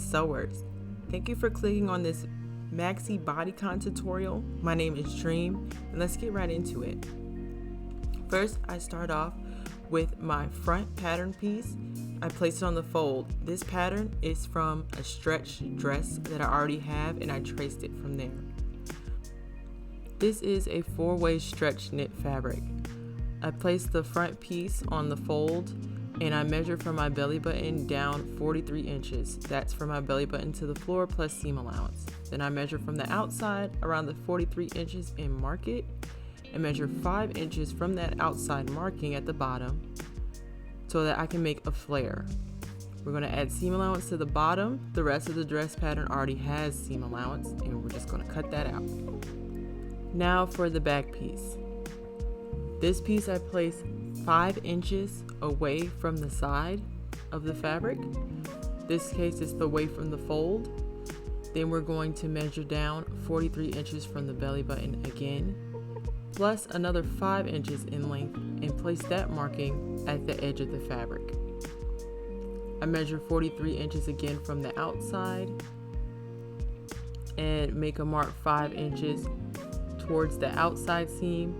sewers. Thank you for clicking on this maxi bodycon tutorial. My name is Dream, and let's get right into it. First, I start off with my front pattern piece. I place it on the fold. This pattern is from a stretch dress that I already have, and I traced it from there. This is a 4-way stretch knit fabric. I place the front piece on the fold, and I measure from my belly button down 43 inches. That's from my belly button to the floor plus seam allowance. Then I measure from the outside around the 43 inches and mark it, and measure 5 inches from that outside marking at the bottom so that I can make a flare. We're going to add seam allowance to the bottom. The rest of the dress pattern already has seam allowance, and we're just going to cut that out. Now for the back piece. This piece I place 5 inches away from the side of the fabric. This case is away from the fold. Then we're going to measure down 43 inches from the belly button again, plus another 5 inches in length, and place that marking at the edge of the fabric. I measure 43 inches again from the outside and make a mark 5 inches towards the outside seam,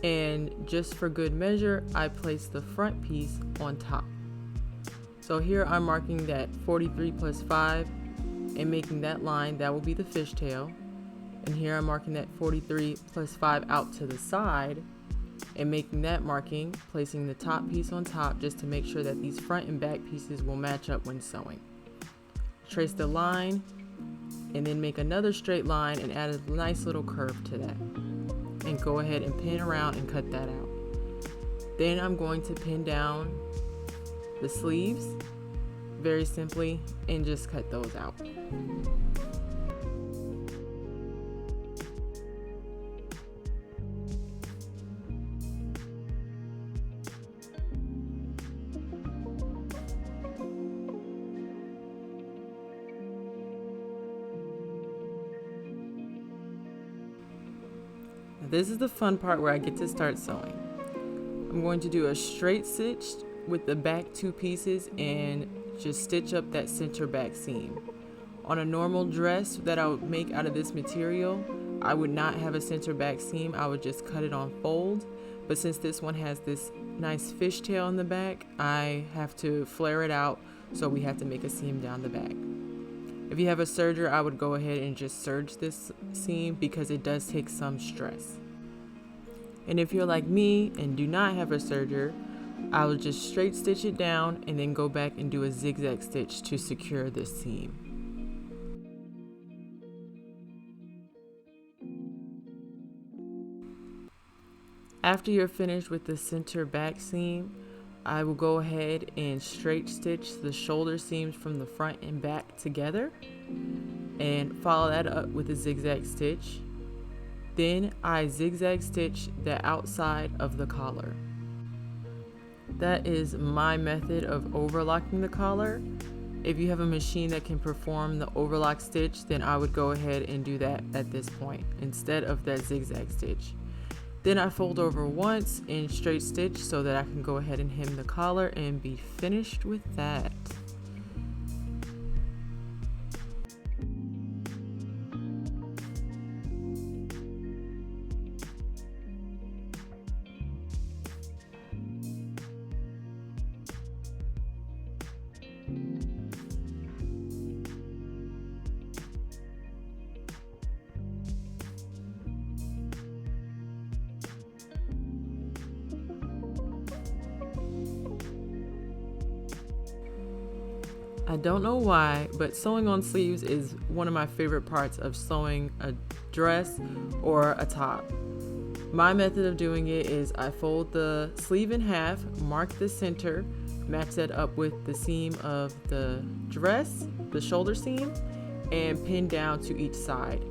and just for good measure I place the front piece on top. So here I'm marking that 43 plus 5 and making that line, that will be the fishtail, and here I'm marking that 43 plus 5 out to the side and making that marking, placing the top piece on top just to make sure that these front and back pieces will match up when sewing. Trace the line and then make another straight line and add a nice little curve to that, and go ahead and pin around and cut that out. Then I'm going to pin down the sleeves very simply and just cut those out. This is the fun part where I get to start sewing. I'm going to do a straight stitch with the back 2 pieces and just stitch up that center back seam. On a normal dress that I would make out of this material, I would not have a center back seam. I would just cut it on fold. But since this one has this nice fishtail in the back, I have to flare it out, so we have to make a seam down the back. If you have a serger, I would go ahead and just serge this seam because it does take some stress. And if you're like me and do not have a serger, I will just straight stitch it down and then go back and do a zigzag stitch to secure this seam. After you're finished with the center back seam, I will go ahead and straight stitch the shoulder seams from the front and back together and follow that up with a zigzag stitch. Then I zigzag stitch the outside of the collar. That is my method of overlocking the collar. If you have a machine that can perform the overlock stitch, then I would go ahead and do that at this point instead of that zigzag stitch. Then I fold over once and straight stitch so that I can go ahead and hem the collar and be finished with that. I don't know why, but sewing on sleeves is one of my favorite parts of sewing a dress or a top. My method of doing it is I fold the sleeve in half, mark the center, match that up with the seam of the dress, the shoulder seam, and pin down to each side.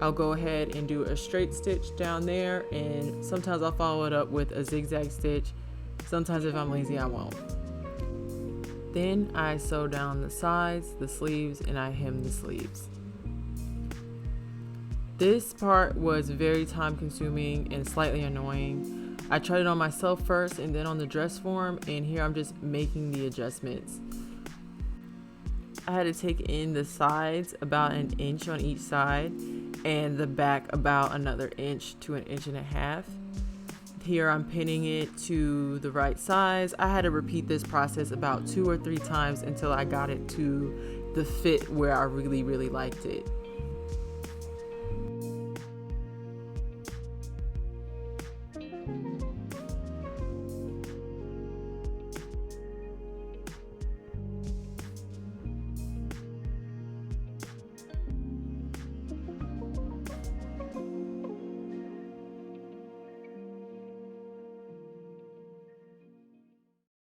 I'll go ahead and do a straight stitch down there, and sometimes I'll follow it up with a zigzag stitch. Sometimes if I'm lazy, I won't. Then I sew down the sides, the sleeves, and I hem the sleeves. This part was very time consuming and slightly annoying. I tried it on myself first and then on the dress form, and here I'm just making the adjustments. I had to take in the sides about an inch on each side and the back about another inch to an inch and a half. Here I'm pinning it to the right size. I had to repeat this process about 2 or 3 times until I got it to the fit where I really, really liked it.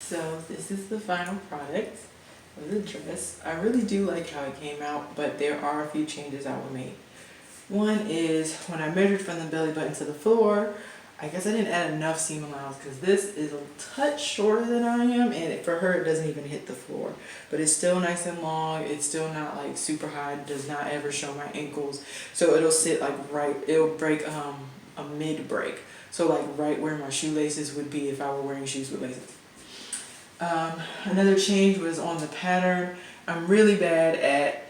So this is the final product of the dress. I really do like how it came out, but there are a few changes I will make. One is when I measured from the belly button to the floor, I guess I didn't add enough seam allowance because this is a touch shorter than I am, and for her it doesn't even hit the floor. But it's still nice and long. It's still not like super high. It does not ever show my ankles. So it'll sit like right, it'll break a mid break. So like right where my shoelaces would be if I were wearing shoes with laces. Another change was on the pattern. I'm really bad at,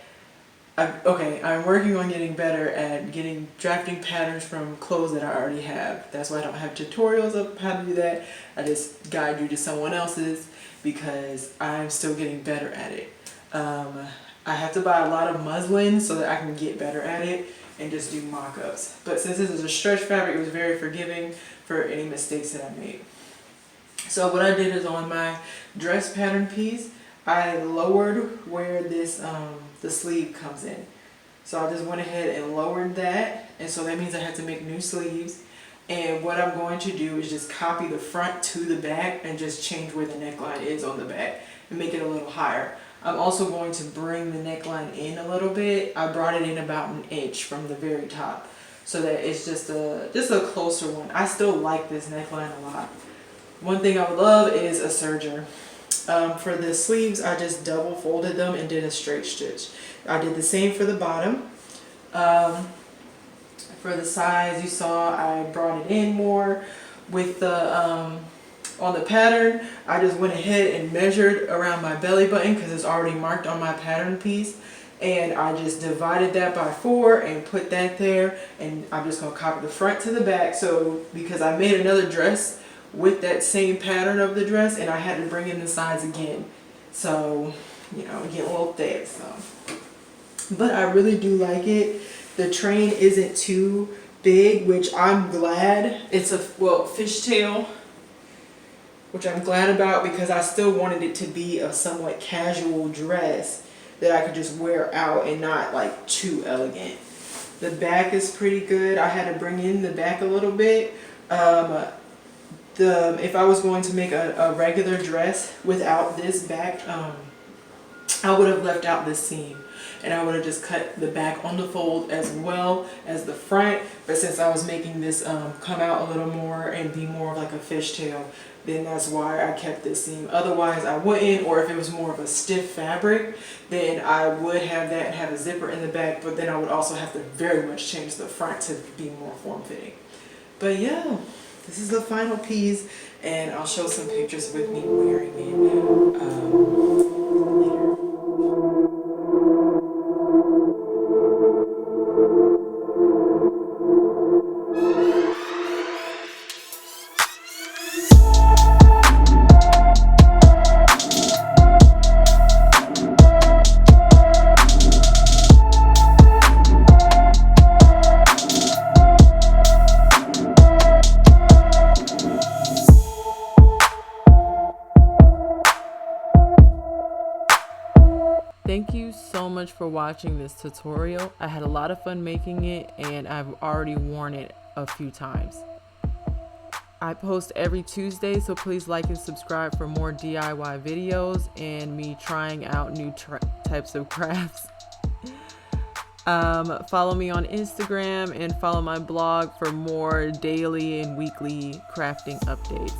I'm working on getting better at drafting patterns from clothes that I already have. That's why I don't have tutorials of how to do that. I just guide you to someone else's because I'm still getting better at it. I have to buy a lot of muslin so that I can get better at it and just do mock-ups. But since this is a stretch fabric, it was very forgiving for any mistakes that I made. So what I did is on my dress pattern piece, I lowered where this the sleeve comes in. So I just went ahead and lowered that, and so that means I had to make new sleeves. And what I'm going to do is just copy the front to the back and just change where the neckline is on the back and make it a little higher. I'm also going to bring the neckline in a little bit. I brought it in about an inch from the very top so that it's just a closer one. I still like this neckline a lot. One thing I would love is a serger. For the sleeves, I just double folded them and did a straight stitch. I did the same for the bottom. For the sides, you saw I brought it in more. With the on the pattern, I just went ahead and measured around my belly button because it's already marked on my pattern piece. And I just divided that by 4 and put that there. And I'm just going to copy the front to the back. So because I made another dress with that same pattern of the dress, and I had to bring in the sides again, so you know, get a little thick. So but I really do like it. The train isn't too big, which I'm glad. It's a fishtail, which I'm glad about because I still wanted it to be a somewhat casual dress that I could just wear out and not like too elegant. The back is pretty good. I had to bring in the back a little bit. If I was going to make a regular dress without this back, I would have left out this seam and I would have just cut the back on the fold as well as the front. But since I was making this come out a little more and be more of like a fishtail, then that's why I kept this seam. Otherwise I wouldn't, or if it was more of a stiff fabric, then I would have that and have a zipper in the back, but then I would also have to very much change the front to be more form-fitting. But yeah. This is the final piece, and I'll show some pictures with me wearing it later. Thank you so much for watching this tutorial. I had a lot of fun making it and I've already worn it a few times. I post every Tuesday, so please like and subscribe for more DIY videos and me trying out new types of crafts. Follow me on Instagram and follow my blog for more daily and weekly crafting updates.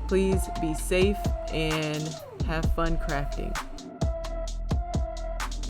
Please be safe and have fun crafting.